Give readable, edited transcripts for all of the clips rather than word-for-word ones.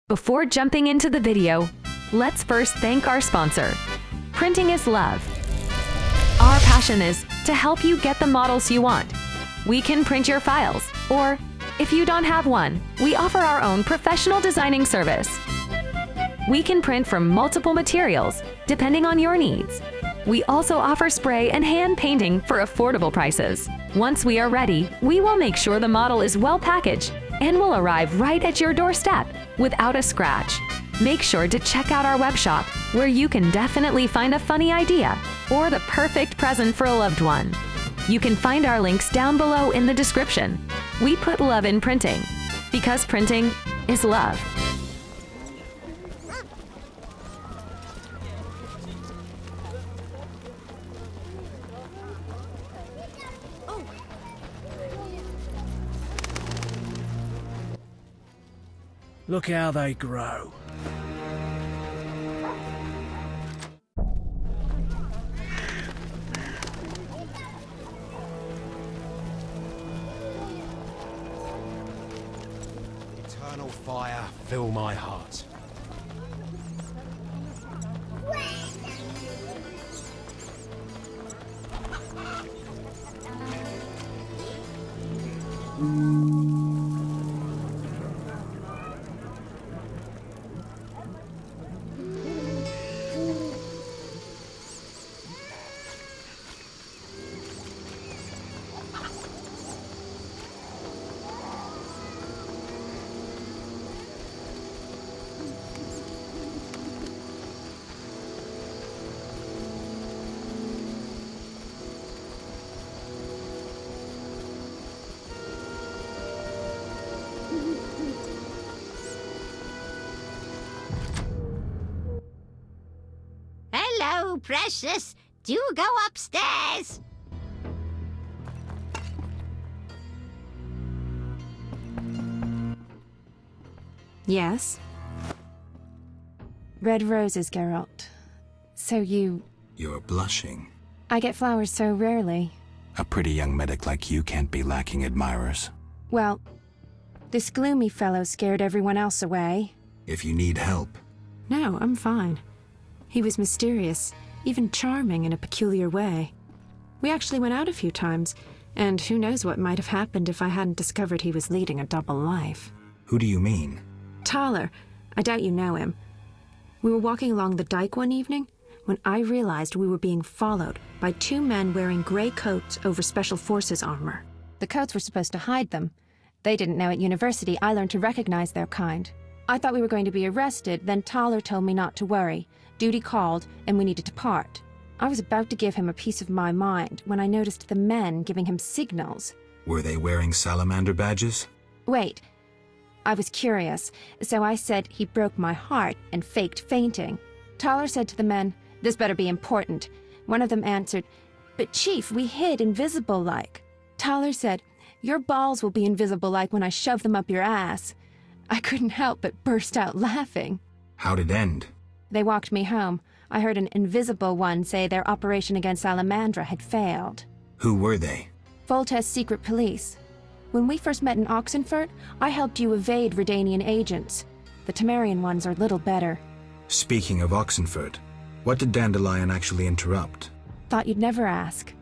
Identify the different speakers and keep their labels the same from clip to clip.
Speaker 1: Before jumping into the video, let's first thank our sponsor. Printing is love. Our passion is to help you get the models you want. We can print your files, or if you don't have one, we offer our own professional designing service. We can print from multiple materials, depending on your needs. We also offer spray and hand painting for affordable prices. Once we are ready, we will make sure the model is well packaged and will arrive right at your doorstep without a scratch. Make sure to check out our web shop, where you can definitely find a funny idea or the perfect present for a loved one. You can find our links down below in the description. We put love in printing, because printing is love.
Speaker 2: Look how they grow.
Speaker 3: Eternal fire, fill my heart.
Speaker 4: Hello, precious. Do go upstairs.
Speaker 5: Yes? Red roses, Geralt. So
Speaker 6: You're blushing.
Speaker 5: I get flowers so rarely.
Speaker 6: A pretty young medic like you can't be lacking admirers.
Speaker 5: Well, this gloomy fellow scared everyone else away.
Speaker 6: If you need help,
Speaker 5: No, I'm fine. He was mysterious, even charming in a peculiar way. We actually went out a few times, and who knows what might have happened if I hadn't discovered he was leading a double life.
Speaker 6: who do you mean?
Speaker 5: Tyler, I doubt you know him. We were walking along the dike one evening when I realized we were being followed by two men wearing gray coats over Special Forces armor. The coats were supposed to hide them. They didn't know at university I learned to recognize their kind. I thought we were going to be arrested, then Tyler told me not to worry. Duty called, and we needed to part. I was about to give him a piece of my mind when I noticed the men giving him signals.
Speaker 6: Were they wearing salamander badges?
Speaker 5: Wait. I was curious, so I said he broke my heart and faked fainting. Tyler said to the men, "This better be important." One of them answered, "But Chief, we hid invisible-like." Tyler said, "Your balls will be invisible-like when I shove them up your ass." I couldn't help but burst out laughing.
Speaker 6: How'd it end?
Speaker 5: They walked me home. I heard an invisible one say their operation against Salamandra had failed.
Speaker 6: Who were they?
Speaker 5: Volta's secret police. When we first met in Oxenfurt, I helped you evade Redanian agents. The Temerian ones are little better.
Speaker 6: Speaking of Oxenfurt, what did Dandelion actually interrupt?
Speaker 5: Thought you'd never ask.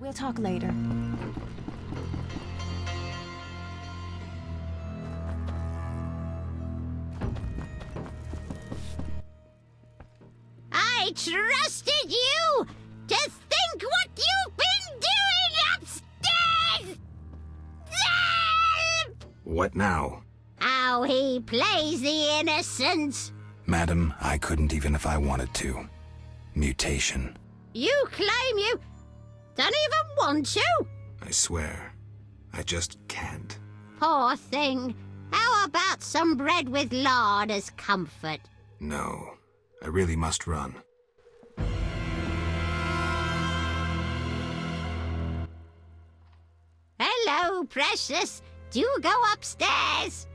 Speaker 5: We'll talk later.
Speaker 4: I trusted you! To think what you've been doing upstairs! Help!
Speaker 6: What now?
Speaker 4: How he plays the innocent!
Speaker 6: Madam, I couldn't even if I wanted to. Mutation.
Speaker 4: You claim you don't even want to?
Speaker 6: I swear. I just can't.
Speaker 4: Poor thing. How about some bread with lard as comfort?
Speaker 6: No. I really must run.
Speaker 4: Hello, precious. Do go upstairs.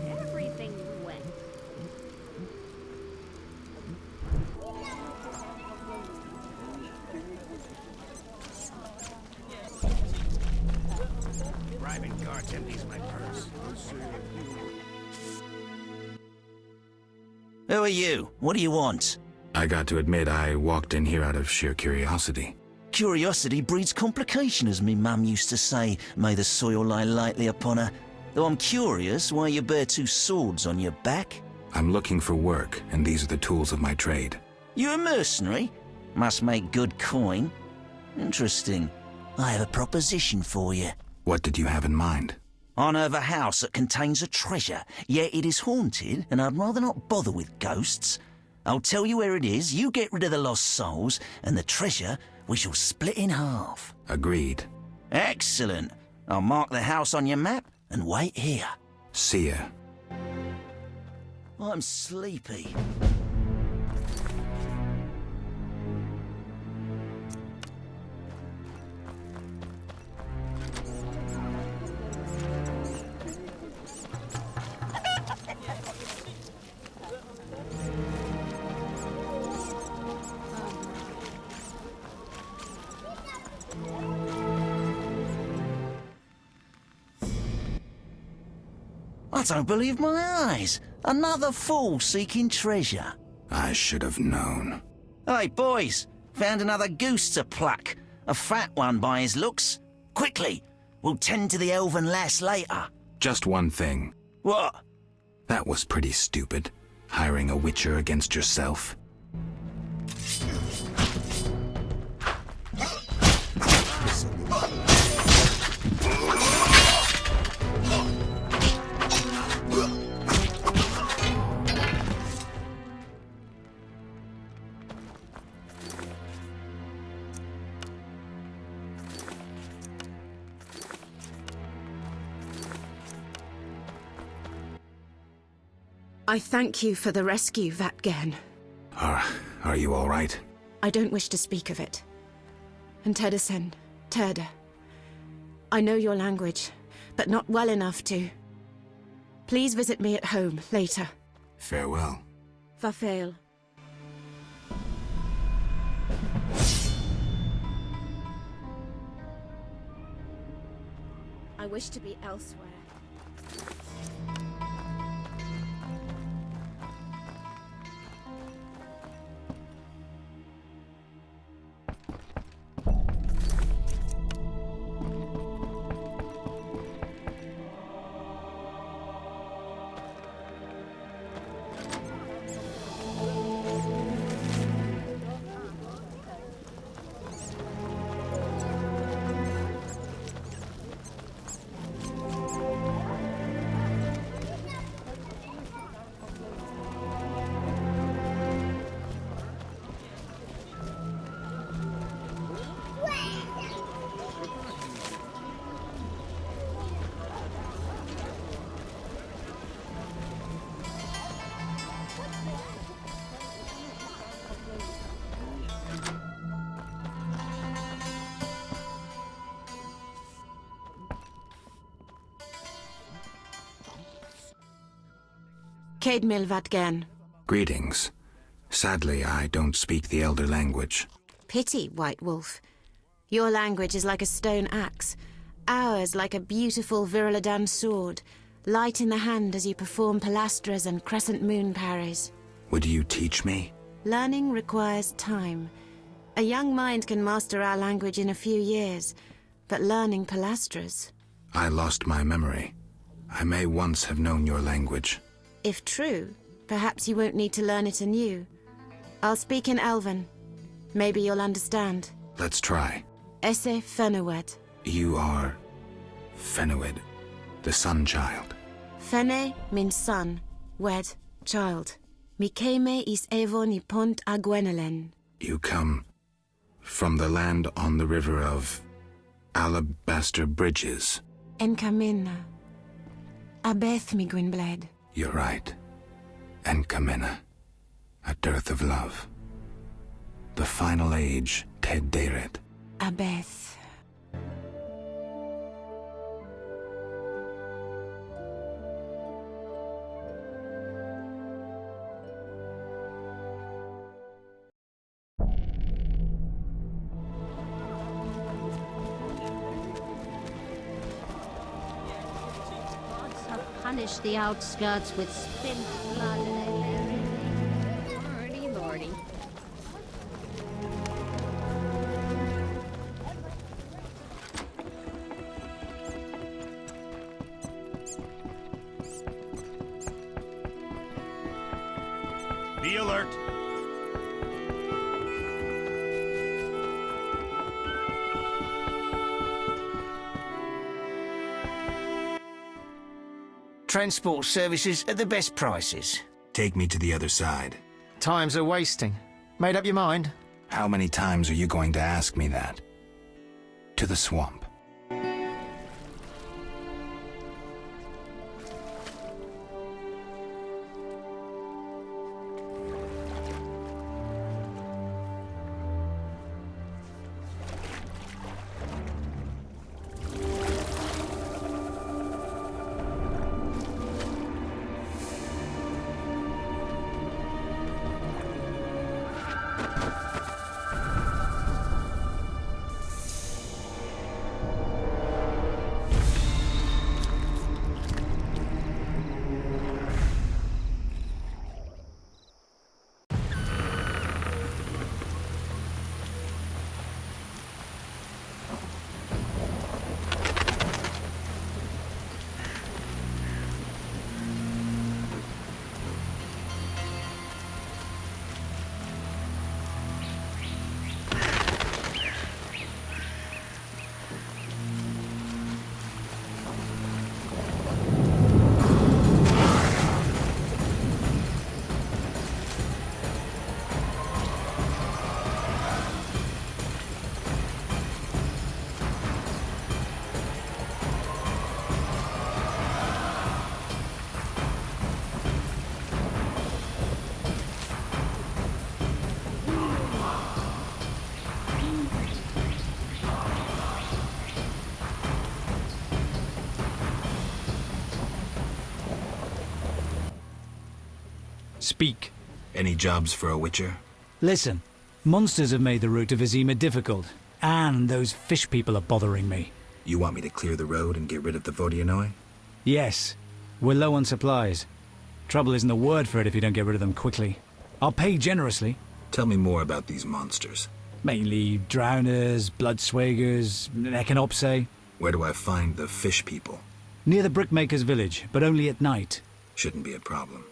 Speaker 4: Everything went.
Speaker 2: Bribing guards empties my purse.
Speaker 7: Who are you? What do you want?
Speaker 6: I got to admit I walked in here out of sheer curiosity.
Speaker 7: Curiosity breeds complication, as me mum used to say. May the soil lie lightly upon her. Though I'm curious why you bear two swords on your back.
Speaker 6: I'm looking for work, and these are the tools of my trade.
Speaker 7: You a mercenary? Must make good coin. Interesting. I have a proposition for you.
Speaker 6: What did you have in mind?
Speaker 7: I know of a house that contains a treasure, yet it is haunted, and I'd rather not bother with ghosts. I'll tell you where it is, you get rid of the lost souls, and the treasure we shall split in half.
Speaker 6: Agreed.
Speaker 7: Excellent. I'll mark the house on your map and wait here.
Speaker 6: See ya.
Speaker 7: I'm sleepy. I don't believe my eyes. Another fool seeking treasure.
Speaker 6: I should have known.
Speaker 7: Hey, boys. Found another goose to pluck. A fat one by his looks. Quickly. We'll tend to the elven lass later.
Speaker 6: Just one thing.
Speaker 7: What?
Speaker 6: That was pretty stupid. Hiring a witcher against yourself.
Speaker 5: I thank you for the rescue, Vatgen.
Speaker 6: Are you all right?
Speaker 5: I don't wish to speak of it. And Tedison, Terda. I know your language, but not well enough to. Please visit me at home later.
Speaker 6: Farewell.
Speaker 5: Farfail. I wish to be elsewhere. Caedmil Vatgen.
Speaker 6: Greetings. Sadly, I don't speak the Elder language.
Speaker 5: Pity, White Wolf. Your language is like a stone axe, ours like a beautiful Viriladan sword,
Speaker 8: Light in the hand as you perform pilastras and crescent moon parries.
Speaker 6: Would you teach me?
Speaker 8: Learning requires time. A young mind can master our language in a few years, but learning pilastras...
Speaker 6: I lost my memory. I may once have known your language.
Speaker 8: If true, perhaps you won't need to learn it anew. I'll speak in Elven. Maybe you'll understand.
Speaker 6: Let's try.
Speaker 8: Esse Fenowed.
Speaker 6: You are... Fenowed, the Sun Child.
Speaker 8: Fene means son, wed, child. Mikeme is Evon I Pont a Gwenelen.
Speaker 6: You come from the land on the river of alabaster bridges.
Speaker 8: Enkamina. Abeth mi Gwynblade.
Speaker 6: You're right. And Kamina. A dearth of love. The final age, Ted Deret.
Speaker 8: Abeth.
Speaker 4: Punish the outskirts with spent blood and everything. Lordy, lordy.
Speaker 2: Be alert.
Speaker 7: Transport services at the best prices.
Speaker 6: Take me to the other side.
Speaker 9: Times are wasting. Made up your mind?
Speaker 6: How many times are you going to ask me that? To the swamp.
Speaker 10: Speak.
Speaker 6: Any jobs for a witcher?
Speaker 10: Listen, monsters have made the route to Vizima difficult, and those fish people are bothering me.
Speaker 6: You want me to clear the road and get rid of the Vodianoi?
Speaker 10: Yes. We're low on supplies. Trouble isn't the word for it if you don't get rid of them quickly. I'll pay generously.
Speaker 6: Tell me more about these monsters.
Speaker 10: Mainly drowners, bloodswagers, echinopse.
Speaker 6: Where do I find the fish people?
Speaker 10: Near the brickmaker's village, but only at night.
Speaker 6: Shouldn't be a problem.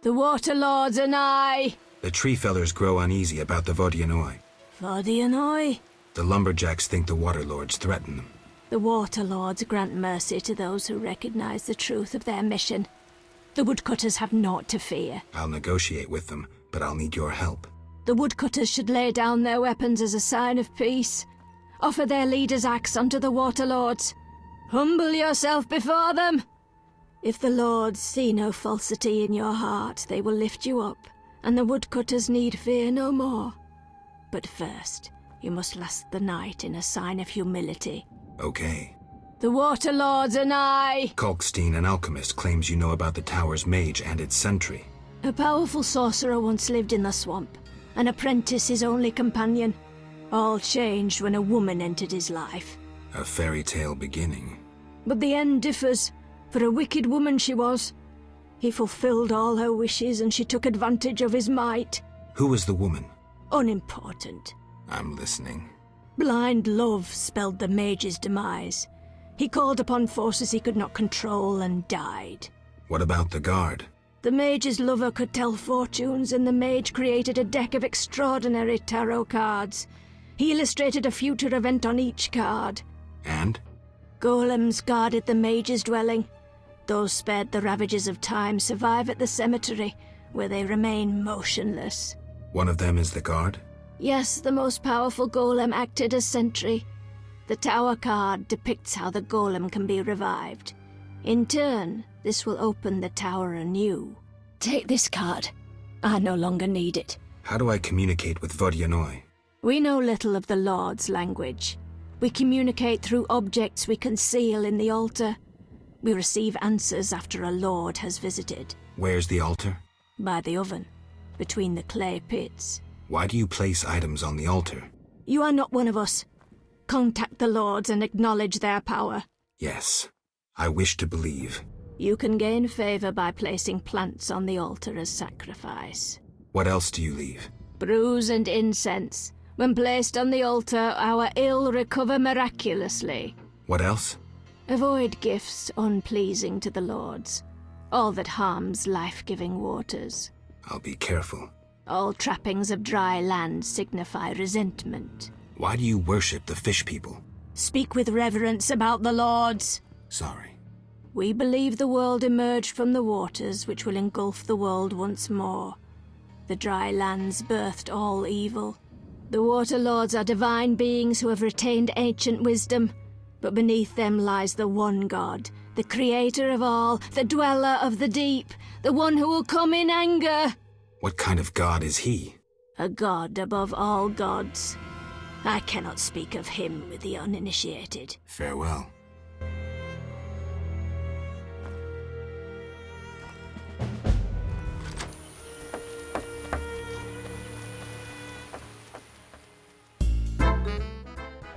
Speaker 11: The Water Lords and I.
Speaker 6: The tree fellers grow uneasy about the Vodianoi.
Speaker 11: Vodianoi?
Speaker 6: The lumberjacks think the water lords threaten them.
Speaker 11: The Water Lords grant mercy to those who recognize the truth of their mission. The woodcutters have naught to fear.
Speaker 6: I'll negotiate with them, but I'll need your help.
Speaker 11: The woodcutters should lay down their weapons as a sign of peace. Offer their leader's axe unto the Water Lords. Humble yourself before them. If the Lords see no falsity in your heart, they will lift you up, and the woodcutters need fear no more. But first, you must last the night in a sign of humility.
Speaker 6: Okay.
Speaker 11: The Water Lords and I.
Speaker 6: Kalkstein, an alchemist, claims you know about the tower's mage and its sentry.
Speaker 11: A powerful sorcerer once lived in the swamp, an apprentice his only companion. All changed when a woman entered his life.
Speaker 6: A fairy tale beginning.
Speaker 11: But the end differs, for a wicked woman she was. He fulfilled all her wishes and she took advantage of his might.
Speaker 6: Who was the woman?
Speaker 11: Unimportant.
Speaker 6: I'm listening.
Speaker 11: Blind love spelled the mage's demise. He called upon forces he could not control and died.
Speaker 6: What about the guard?
Speaker 11: The mage's lover could tell fortunes, and the mage created a deck of extraordinary tarot cards. He illustrated a future event on each card.
Speaker 6: And?
Speaker 11: Golems guarded the mage's dwelling. Those spared the ravages of time survive at the cemetery, where they remain motionless.
Speaker 6: One of them is the guard?
Speaker 11: Yes, the most powerful golem acted as sentry. The tower card depicts how the golem can be revived. In turn, this will open the tower anew. Take this card. I no longer need it.
Speaker 6: How do I communicate with Vodianoi?
Speaker 11: We know little of the Lord's language. We communicate through objects we conceal in the altar. We receive answers after a Lord has visited.
Speaker 6: Where's the altar?
Speaker 11: By the oven, between the clay pits.
Speaker 6: Why do you place items on the altar?
Speaker 11: You are not one of us. Contact the Lords and acknowledge their power.
Speaker 6: Yes, I wish to believe.
Speaker 11: You can gain favor by placing plants on the altar as sacrifice.
Speaker 6: What else do you leave?
Speaker 11: Brews and incense. When placed on the altar, our ill recover miraculously.
Speaker 6: What else?
Speaker 11: Avoid gifts unpleasing to the Lords. All that harms life-giving waters.
Speaker 6: I'll be careful.
Speaker 11: All trappings of dry land signify resentment.
Speaker 6: Why do you worship the fish people?
Speaker 11: Speak with reverence about the Lords.
Speaker 6: Sorry.
Speaker 11: We believe the world emerged from the waters which will engulf the world once more. The dry lands birthed all evil. The Water Lords are divine beings who have retained ancient wisdom, but beneath them lies the one God, the creator of all, the dweller of the deep, the one who will come in anger.
Speaker 6: What kind of god is he?
Speaker 11: A god above all gods. I cannot speak of him with the uninitiated.
Speaker 6: Farewell.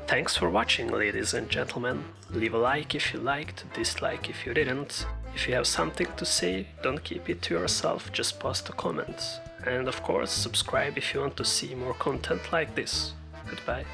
Speaker 12: Thanks for watching, ladies and gentlemen. Leave a like if you liked, dislike if you didn't. If you have something to say, don't keep it to yourself, just post a comment. And of course, subscribe if you want to see more content like this. Goodbye.